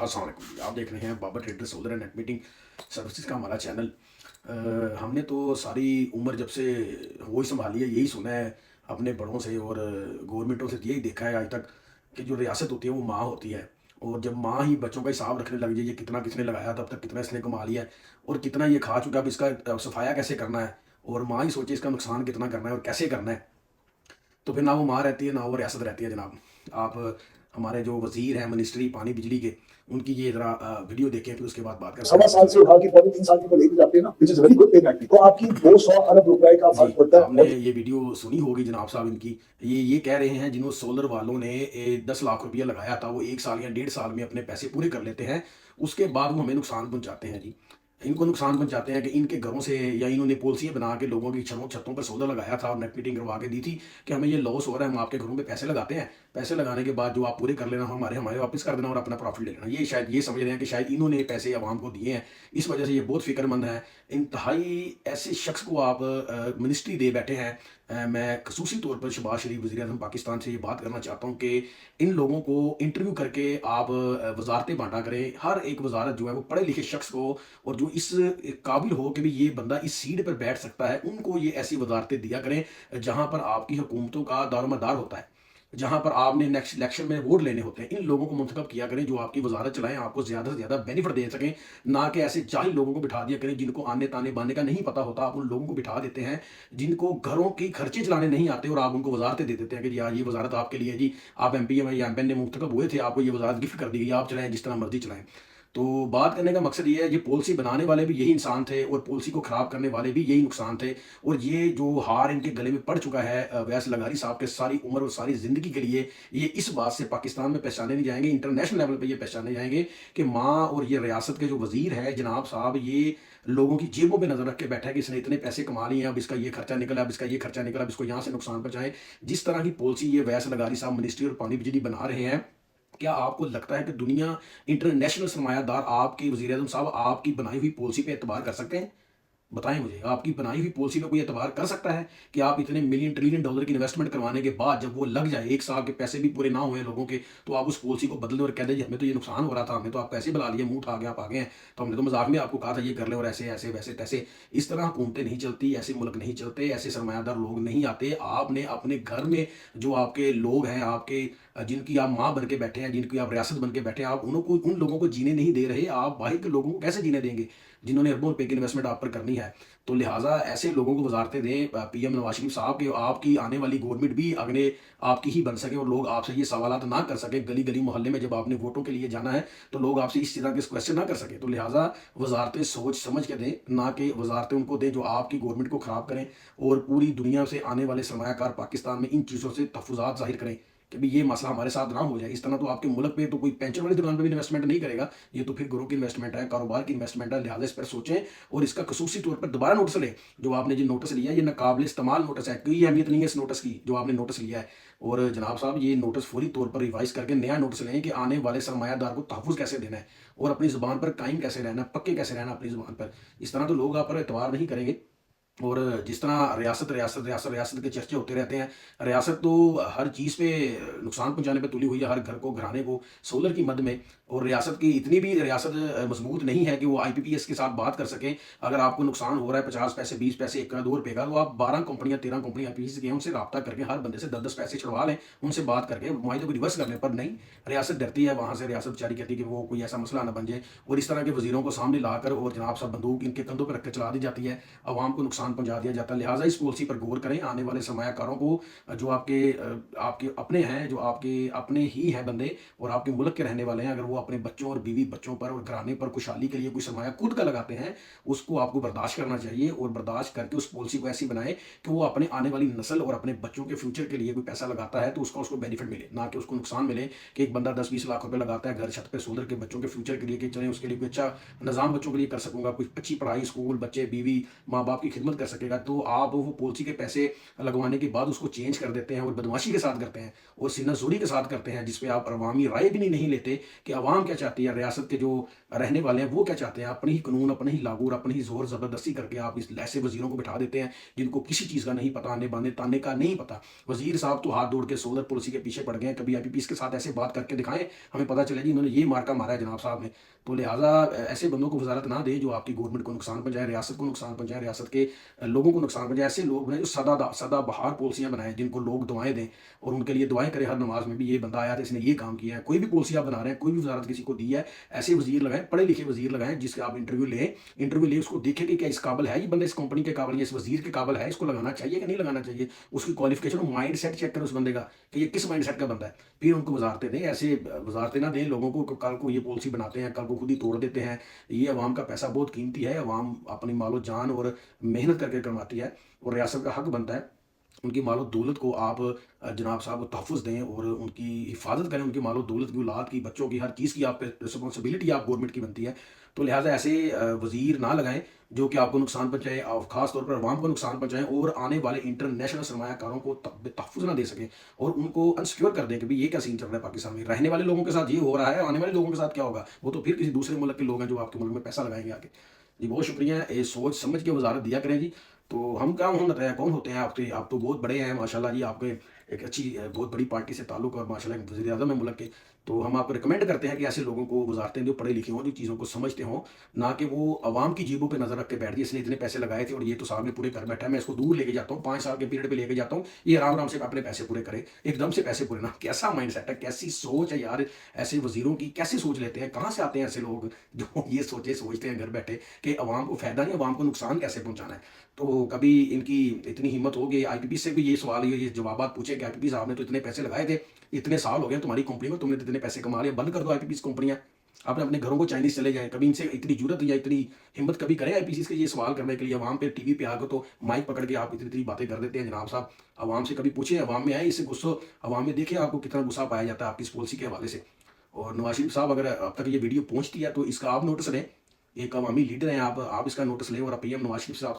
अस्सलाम वालेकुम जी। आप देख रहे हैं Babar trader solar and net metering services का हमारा चैनल। हमने तो सारी उम्र जब से होश संभाली है यही सुना है अपने बड़ों से और गवर्नमेंटों से, यही देखा है आज तक कि जो रियासत होती है वो माँ होती है। और जब माँ ही बच्चों का हिसाब रखने लग जाए, ये कितना किसने लगाया, तब तक कितना इसने कमा लिया है और कितना ये खा चुका है, अब इसका सफाया कैसे करना है, और माँ ही सोचे इसका नुकसान कितना करना है और कैसे करना है। तो फिर ना वो माँ रहती है ना वो रियासत रहती है जनाब। आप हमारे जो वजीर हैं मिनिस्ट्री पानी बिजली के, उनकी ये जरा वीडियो देखें, फिर उसके बाद बात करते सवा हैं। साल से उठा के 3.5 साल की तो लेके जाते हैं ना, विच इज वेरी गुड पे फैक्ट्री, तो आपकी 200 अरब रुपए का जी, फर्क पड़ता है। आपने ये वीडियो सुनी होगी जनाब साहब इनकी। ये कह रहे हैं जिन्होंने सोलर वालों ने 10 लाख रुपया लगाया था, वो 1 साल या 1.5 साल में अपने पैसे पूरे कर लेते हैं। उसके बाद वो हमें नुकसान पहुंचाते हैं जी। इनको नुकसान पहुंचाते हैं कि इनके घरों से, या इन्होंने पॉलिसियाँ बना के लोगों की छतों पर सोलर लगाया था और नेट मीटिंग करवा के दी थी कि हमें ये लॉस हो रहा है, हम आपके घरों में पैसे लगाते हैं, पैसे लगाने के बाद जो आप पूरे कर लेना, हमारे हमारे वापस कर देना और अपना प्रॉफिट ले लेना। ये शायद ये समझ रहे हैं कि शायद इन्होंने पैसे आवाम को दिए हैं, इस वजह से ये बहुत फिक्रमंद है। इंतहाई ऐसे शख्स को आप मिनिस्ट्री दे बैठे हैं। मैं खसूसी तौर पर शहबाज शरीफ वज़ीर आज़म पाकिस्तान से ये बात करना चाहता हूँ कि इन लोगों को इंटरव्यू करके आप वजारतें बांटा करें। हर एक वजारत जो है वो पढ़े लिखे शख्स को, और जो इस काबिल हो कि भी ये बंदा इस सीट पर बैठ सकता है, उनको ये ऐसी वजारतें दिया करें जहाँ पर आपकी हुकूमतों का दारोमदार होता है, जहाँ पर आपने नेक्स्ट इलेक्शन में वोट लेने होते हैं। इन लोगों को मुंतखब किया करें जो आपकी वजारत चलाएं, आपको ज़्यादा से ज़्यादा बेनिफिट दे सकें, ना कि ऐसे जाहिल लोगों को बिठा दिया करें जिनको आने ताने बाने का नहीं पता होता। आप उन लोगों को बिठा देते हैं जिनको घरों की खर्चे चलाने नहीं आते, और आप उनको वजारतें दे देते हैं कि जी यार ये वजारत आपके लिए है जी, आप एम पी या एम ने मुंतखब हुए थे, आपको ये वजारत गिफ्ट कर दी गई, आप चलाएं जिस तरह मर्जी चलाएं। तो बात करने का मकसद ये है, ये पॉलिसी बनाने वाले भी यही इंसान थे और पॉलिसी को ख़राब करने वाले भी यही नुकसान थे। और ये जो हार इनके गले में पड़ चुका है अवैस लगारी साहब के, सारी उम्र और सारी ज़िंदगी के लिए, ये इस बात से पाकिस्तान में पहचाने नहीं जाएंगे, इंटरनेशनल लेवल पे ये पहचाने जाएंगे कि माँ और ये रियासत के जो वज़ीर है जनाब साहब, ये लोगों की जेबों पे नज़र रख के बैठा है कि इसने इतने पैसे कमा लिए हैं, अब इसका ये खर्चा निकला, अब इसका ये खर्चा निकला, अब इसको यहाँ से नुकसान पहुँचाएं। जिस तरह की पॉलिसी ये अवैस लगारी साहब मिनिस्ट्री और पानी बिजली बना रहे हैं, क्या आपको लगता है कि दुनिया इंटरनेशनल सरमायादार आपकी वज़ीर आज़म साहब आपकी बनाई हुई पॉलिसी पे एतबार कर सकते हैं? बताएं मुझे, आपकी बनाई हुई पॉलिसी पे कोई एतबार कर सकता है कि आप इतने मिलियन ट्रिलियन डॉलर की इन्वेस्टमेंट करवाने के बाद जब वो लग जाए, 1 साल के पैसे भी पूरे ना हुए लोगों के, तो आप उस पॉलिसी को बदलें और कह दें हमें तो ये नुकसान हो रहा था, हमें तो आप पैसे बुला लिए, मुंह उठा के आप आ गए हैं, तो हमने तो मजाक में आपको कहा था ये कर ले और ऐसे ऐसे वैसे तैसे। इस तरह हुकूमतें नहीं चलती, ऐसे मुल्क नहीं चलते, ऐसे सरमायादार लोग नहीं आते। आपने अपने घर में जो आपके लोग हैं, आपके जिनकी आप माँ बन के बैठे हैं, जिनकी आप रियासत बन के बैठे हैं, आप उनको उन लोगों को जीने नहीं दे रहे। आप बाहर के लोगों को कैसे जीने देंगे जिन्होंने अरबों रुपए की इन्वेस्टमेंट आप पर करनी है? तो लिहाजा ऐसे लोगों को वजारतें दें पीएम नवाज शरीफ साहब के, आपकी आने वाली गवर्नमेंट भी अगले आपकी ही बन सके और लोग आपसे ये सवालात ना कर सके। गली गली मोहल्ले में जब आपने वोटों के लिए जाना है तो लोग आपसे इस तरह के क्वेश्चन ना कर सके। तो लिहाजा वजारतें सोच समझ के दें, ना कि वजारतें उनको दें जो आपकी गवर्नमेंट को ख़राब करें और पूरी दुनिया से आने वाले सरमायाकार पाकिस्तान में इन चीज़ों से तहफ़्फ़ुज़ात ज़ाहिर करें कि भी ये मसला हमारे साथ ना हो जाए। इस तरह तो आपके मुल्क पे तो कोई पेंशन वाली दुकान पे भी इन्वेस्टमेंट नहीं करेगा, ये तो फिर घरों की इन्वेस्टमेंट है, कारोबार की इन्वेस्टमेंट है। लिहाजा इस पर सोचें और इसका खसूसी तौर पर दोबारा नोटिस लें। जो आपने जो नोटिस लिया है ये नाकाबिल इस्तेमाल नोटिस है, कोई अहमियत नहीं है इस नोटिस की जो आपने नोटिस लिया है। और जनाब साहब ये नोटिस फौरी तौर पर रिवाइज करके नया नोटिस लें कि आने वाले सरमायादार को तहफ़्फ़ुज़ कैसे देना है और अपनी ज़ुबान पर कायम कैसे रहना है, पक्के कैसे रहना अपनी ज़ुबान पर। इस तरह तो लोग आप पर एतबार नहीं करेंगे। और जिस तरह रियासत रियासत रियासत रियासत के चर्चे होते रहते हैं, रियासत तो हर चीज़ पे नुकसान पहुंचाने पे तुली हुई है, हर घर को घराने को सोलर की मद में। और रियासत की इतनी भी रियासत मजबूत नहीं है कि वो आईपीपीएस के साथ बात कर सकें। अगर आपको नुकसान हो रहा है 50 पैसे 20 पैसे 1 का 2 रुपये का, तो आप 12 कंपनियां 13 कंपनियां आईपीपीएस की हैं, उनसे रब्ता करके हर बंदे से 10-10 पैसे छुड़वा लें, उनसे बात करके मुआवजे को रिवर्स कर लें। पर नहीं, रियासत डरती है वहाँ से, रियासत बेचारी कहती है कि वो कोई ऐसा मसला ना बन जाए, और इस तरह के वजीरों को सामने लाकर और जनाब साहब बंदूक इनके कंधों पर रख कर चला दी जाती है, आवाम को नुकसान पहुंचा दिया जाता है। लिहाजा इस पॉलिसी पर गौर करें। आने वाले सरमायाकारों को जो आपके अपने हैं, जो आपके अपने ही हैं बंदे और आपके मुल्क के रहने वाले हैं, अगर वो अपने बच्चों और बीवी बच्चों पर और घराने पर खुशहाली के लिए कोई सरमाया खुद का लगाते हैं, उसको आपको बर्दाश्त करना चाहिए और बर्दाश्त करके उस पॉलिसी को ऐसी बनाए कि वो अपने आने वाली नस्ल और अपने बच्चों के फ्यूचर के लिए कोई पैसा लगाता है तो उसको बेनिफिट मिले, ना कि उसको नुकसान मिले। कि एक बंदा 10-20 लाख रुपए लगाता है घर छत पे सोलर के बच्चों के फ्यूचर के लिए कि चले उसके लिए कोई अच्छा निज़ाम बच्चों के लिए कर सकूंगा, कोई अच्छी पढ़ाई, स्कूल, बच्चे, बीवी, माँ बाप की खिदमत خدمت کر سکے گا، تو آپ وہ پالیسی کے پیسے لگوانے کے بعد اس کو چینج کر دیتے ہیں اور بدماشی کے ساتھ کرتے ہیں اور سینہ زوری کے ساتھ کرتے ہیں، جس پہ آپ عوامی رائے بھی نہیں لیتے کہ عوام کیا چاہتی ہے، ریاست کے جو رہنے والے ہیں وہ کیا چاہتے ہیں۔ اپنے ہی قانون، اپنے ہی لاگو اور اپنے ہی زور زبردستی کر کے آپ اس ایسے وزیروں کو بٹھا دیتے ہیں جن کو کسی چیز کا نہیں پتا، آنے بانے تانے کا نہیں پتا۔ وزیر صاحب تو ہاتھ دوڑ کے سولر پالیسی کے پیچھے پڑ گئے ہیں، کبھی آئی پی پیز کے ساتھ ایسے بات کر کے دکھائیں، ہمیں پتہ چلے جی انہوں نے یہ مارکا مارا ہے جناب صاحب نے۔ تو لہٰذا ایسے بندوں کو وزارت نہ دے جو آپ کی گورنمنٹ کو نقصان پہنچائے، ریاست کو نقصان پہنچائے، ریاست کے لوگوں کو نقصان پہنچائے۔ ایسے لوگ ہیں جو سدا بہار پالیسیاں بنائیں جن کو لوگ دعائیں دیں اور ان کے لیے دعائیں کریں ہر نماز میں بھی، یہ بندہ آیا تھا اس نے یہ کام کیا ہے۔ کوئی بھی پالیسی آپ بنا رہے ہیں، کوئی بھی وزارت کسی کو دی ہے، ایسے وزیر لگائیں، پڑھے لکھے وزیر لگائیں جس کے آپ انٹرویو لیں، اس کو دیکھیں کہ کیا اس قابل ہے یہ بندہ، اس کمپنی کے قابل ہے، اس وزیر کے قابل ہے، اس کو لگانا چاہیے کہ نہیں لگانا چاہیے، اس کی کوالیفیکیشن اور مائنڈ سیٹ چیک کریں اس بندے کا کہ یہ کس مائنڈ سیٹ کا بندہ ہے، پھر ان کو وزارتیں دیں۔ ایسے وزارتیں نہ دیں لوگوں کو، کل کو یہ پالیسی بناتے ہیں کل کو خود ہی توڑ دیتے ہیں۔ یہ عوام کا پیسہ بہت قیمتی ہے، عوام اپنی مال و جان اور محنت کر کے کماتی ہے اور ریاست کا حق بنتا ہے ان کی مال و دولت کو آپ جناب صاحب کو تحفظ دیں اور ان کی حفاظت کریں، ان کی مال و دولت کی، اولاد کی، بچوں کی، ہر چیز کی آپ پہ رسپانسبلٹی آپ گورنمنٹ کی بنتی ہے۔ تو لہٰذا ایسے وزیر نہ لگائیں جو کہ آپ کو نقصان پہنچائے، خاص طور پر عوام کو نقصان پہنچائیں اور آنے والے انٹرنیشنل سرمایہ کاروں کو تحفظ نہ دے سکیں اور ان کو انسیکیور کر دیں کہ بھئی یہ کیا سین چل رہا ہے پاکستان میں، رہنے والے لوگوں کے ساتھ یہ ہو رہا ہے، آنے والے لوگوں کے ساتھ کیا ہوگا، وہ تو پھر کسی دوسرے ملک کے لوگ ہیں جو آپ کے ملک میں پیسہ لگائیں گے آگے۔ جی بہت شکریہ، یہ سوچ سمجھ کے وزارت دیا کریں جی۔ تو ہم کیا کون ہوتے ہیں، آپ تو بہت بڑے ہیں ماشاءاللہ جی، آپ کے ایک اچھی بہت بڑی پارٹی سے تعلق اور ماشاءاللہ ایک وزیر اعظم ہے ملک کے، تو ہم آپ کو ریکمینڈ کرتے ہیں کہ ایسے لوگوں کو وزارتیں جو پڑھے لکھے ہوں، جو چیزوں کو سمجھتے ہوں، نہ کہ وہ عوام کی جیبوں پہ نظر رکھ کے بیٹھ جائے، اس نے اتنے پیسے لگائے تھے اور یہ تو صاحب نے پورے کر بیٹھا ہے، میں اس کو دور لے کے جاتا ہوں، 5 سال کے پیریڈ پہ لے کے جاتا ہوں، یہ آرام سے اپنے پیسے پورے کرے، ایک دم سے پیسے پورے نہ۔ کیسا مائنڈ سیٹ ہے، کیسی سوچ ہے یار، ایسے وزیروں کی کیسے سوچ لیتے ہیں، کہاں سے آتے ہیں ایسے لوگ جو یہ سوچتے ہیں گھر بیٹھے کہ عوام کو فائدہ نہیں، عوام کو نقصان کیسے پہنچانا ہے۔ تو کبھی ان کی اتنی ہمت ہوگی، آئی پی پی سے بھی یہ سوال، یہ جوابات پوچھے کہ آئی پی پی صاحب نے تو اتنے پیسے لگائے تھے، اتنے سال ہو گئے تمہاری کمپنی میں، تم نے اتنے پیسے کما لیے، بند کر دو آئی پی پی کمپنیاں، آپ اپنے گھروں کو چائنیز چلے جائیں۔ کبھی ان سے اتنی جرت یا اتنی ہمت کبھی کریں آئی پی سی کے یہ سوال کرنے کے لیے، عوام پہ ٹی وی پہ آ کر تو مائک پکڑ کے آپ اتنی باتیں کر دیتے ہیں جناب صاحب۔ عوام سے کبھی پوچھیں، عوام میں آئے، اس سے غصہ عوام میں دیکھیں آپ کو کتنا غصہ پایا جاتا ہے آپ کی اس پالیسی کے حوالے سے۔ اور نواز شریف صاحب اگر اب تک یہ ویڈیو پہنچتی ہے تو اس کا آپ نوٹس لیں، ایک عوامی لیڈر ہیں آپ اس کا نوٹس لیں اور پی ایم نواز شریف صاحب